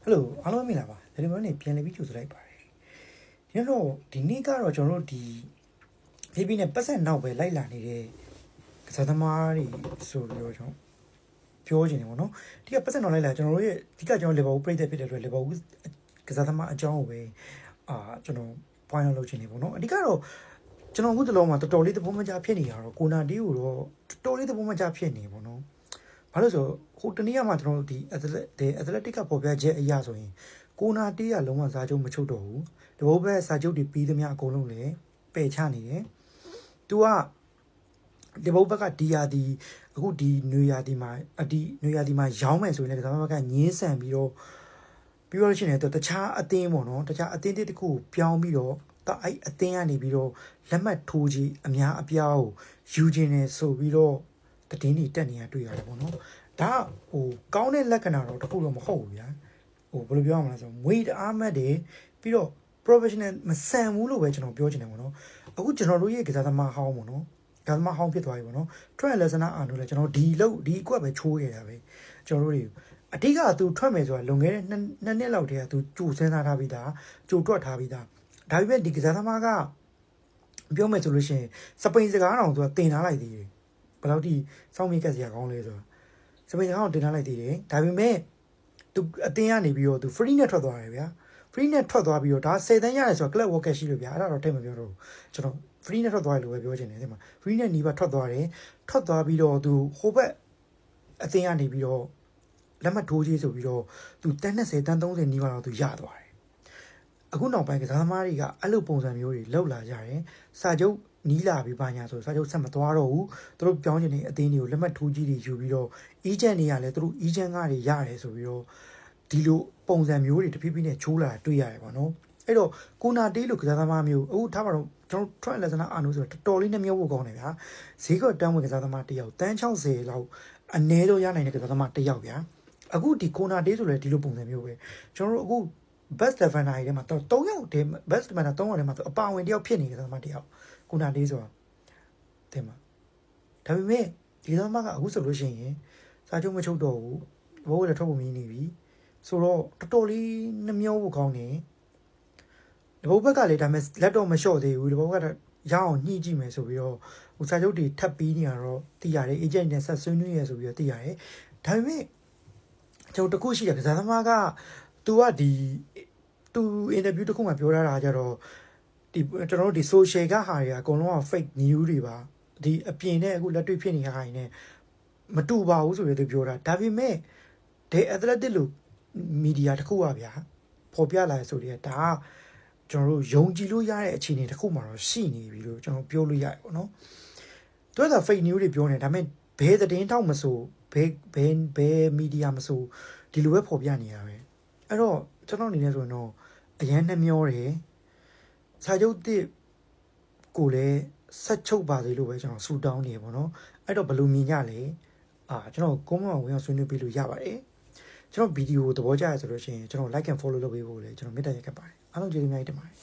Hello, hello Milava. The money piano video to like party. You know, the nigger or general maybe a person now by Laila need Satamari so your George, you know. The person on Laila generally, the John level operate a bit of level with Kasatama John way, general point of logic, you know. The girl, General Woodloma to totally the woman Japanese or Kuna Dio totally the woman Japanese, you know. Also, Hutania Matro, the Atletica Pogaja Yasoin, Kuna dia Loma Sajo Machudo, the Oba Sajo di Pidamia Colone, Pechani, Tua the Bobaca dia di Gudi Nuyadima, Adi Nuyadima Jaume, so like Samaka Nies and Biro, Puricine, the cha a demono, the cha attended the coup, Piao Miro, the I attend Biro, Lama Tuji, Amia Apiao, Eugene, so Biro. တည်င်းတက်နေရတွေ့ရတယ်ပေါ့နော်ဒါဟိုကောင်းတဲ့လက္ခဏာတော့တခုတော့မဟုတ်ဘူးဗျာဟိုဘယ်လိုပြောရမလဲဆိုမွေးအားမတ်တွေပြီးတော့ professional မဆန်ဘူးလို့ပဲကျွန်တော်ပြောချင်တယ်ပေါ့နော်အခုကျွန်တော်တို့ရဲ့ကစားသမားဟောင်းပေါ့နော်ကစားသမားဟောင်းဖြစ်သွားပြီပေါ့နော် trial lesson အားလို့လဲကျွန်တော်ဒီအကွက်ပဲချိုးခဲ့တာပဲကျွန်တော်တို့တွေအဓိကသူထွက်မယ်ဆိုတာလွန်ခဲ့တဲ့2နှစ်လောက်တည်းကသူကြိုစဉ်းစားထားပြီးသားကြိုတွက်ထားပြီးသားဒါပေမဲ့ဒီကစားသမားကပြောမယ်ဆိုလို့ရှိရင်စပိန်စကားတောင်သူကတင်ထားလိုက်သေးတယ် ဘယ်လောက်ထိစောင့်မိကက်စရာကောင်းလဲဆိုတော့စပိန်ကောင်တင်ထားလိုက်သေးတယ်ဒါပေမဲ့သူအတင်းကနေပြီးတော့သူ free နဲ့ထွက်သွားတယ်ဗျာ free နဲ့ထွက်သွားပြီးတော့ဒါ10တန်းရတယ်ဆိုတော့ club worker ရှိလို့ဗျာအဲ့ဒါတော့ထိတ်မပြောတော့ကျွန်တော် free နဲ့ထွက်သွားတယ်လို့ပဲပြောချင်တယ်ဒီမှာ free နဲ့နီးပါထွက်သွားတယ်ထွက်သွားပြီးတော့သူဟိုဘက်အတင်းကနေပြီးတော့လက်မှတ်ထိုးကြီးဆိုပြီးတော့သူတန်း20တန်း30နီးပါတော့သူရသွားတယ်အခုနောက်ပိုင်းကစားသမားတွေကအဲ့လိုပုံစံမျိုးတွေလောက်လာကြတယ်စာချုပ်နီးလာပြီးပါညာဆိုစာချုပ်ဆက်မသွားတော့ဘူးသူတို့ပြောင်းချင်တဲ့အသင်းတွေကိုလက်မှတ်ထိုးကြီးတွေယူပြီးတော့ agent တွေကလည်းသူတို့ agent ကတွေရတယ်ဆိုပြီးတော့ဒီလိုပုံစံမျိုးတွေတဖြည်းဖြည်းနဲ့ချိုးလာတွေ့ရတယ်ပေါ့နော်အဲ့တော့ကိုနာတေးလို့ကစားသမားမျိုးအခုထားပါတော့ကျွန်တော် trial lesson အားလို့ဆိုတော့တော်တော်လေးနှမျောဖို့ကောင်းတယ်ဗျာဈေးကတန်းဝင်ကစားသမားတစ်ယောက်တန်း60လောက်အနည်းဆုံးရနိုင်တဲ့ကစားသမားတစ်ယောက်ဗျာအခုဒီကိုနာတေးဆိုလဲဒီလိုပုံစံမျိုးပဲကျွန်တော်တို့အခု best defender တွေထဲမှာ3ယောက်တည်း best defender 3ယောက်ထဲမှာအပါဝင်တစ်ယောက်ဖြစ်နေကစားသမားတစ်ယောက်ကိုနာတေးဆိုတာတင်မှာဒါပေမဲ့ဒီသမားကအခုဆိုလို့ရှိရင်စာချုပ်မချုပ်တော့ဘူးဘိုးလည်းထွက်ဖို့မင်းနေပြီဆိုတော့တော်တော်လေးနှမျောဖို့ကောင်းတယ်ဒီဘိုးဘက်ကလည်းဒါပေမဲ့လက်တော့မလျှော့သေးဘူးဒီဘိုးကတော့ရအောင်ညှိကြည့်မယ်ဆိုပြီးတော့ဟိုစာချုပ်တွေထပ်ပြီးနေရတော့သိရတယ် agent နဲ့ဆက်ဆွေးနွေးရဆိုပြီးတော့သိရတယ်ဒါပေမဲ့ကျွန်တော်တခုရှိတယ်ကစားသမားက तू ကဒီ तू interview တခုမှပြောထားတာကြတော့ဒီကျွန်တော်တို့ဒီ social ကဟာတွေအကုန်လုံးက fake news တွေပါဒီအပြင်နဲ့အခုလက်တွေ့ဖြစ်နေတဲ့ဟာတွေနဲ့မတူပါဘူးဆိုပြီးသူပြောတာဒါပေမဲ့ The Athletic လို့ media တခုอ่ะဗျာပေါ်ပြလာဆိုတဲ့ဒါကကျွန်တော်တို့ယုံကြည်လို့ရတဲ့အခြေအနေတစ်ခုမှတော့ရှိနေပြီလို့ကျွန်တော်ပြောလို့ရတယ်ပေါ့နော်သူက fake news တွေပြောနေဒါပေမဲ့ဘယ်သတင်းတောက်မဆိုဘယ် media မဆိုဒီလိုပဲပေါ်ပြနေရပဲအဲ့တော့ကျွန်တော်အနေနဲ့ဆိုရင်တော့အရန်နှမျောတယ်စာချုပ်တစ်ကိုလည်းဆက်ချုပ်ပါသေးလို့ပဲကျွန်တော်ဆူတောင်းနေပေါ့နော်အဲ့တော့ဘယ်လိုမြင်ကြလဲကျွန်တော်ကွန်မန့်ဝင်အောင်ဆွေးနွေးပေးလို့ရပါတယ်ကျွန်တော်ဗီဒီယိုသဘောကျရဆိုလို့ရှိရင်ကျွန်တော် like and follow လုပ်ပေးဖို့လည်းကျွန်တော်မေတ္တာရပ်ခဲ့ပါတယ်အားလုံးကျေးဇူးများတင်ပါတယ်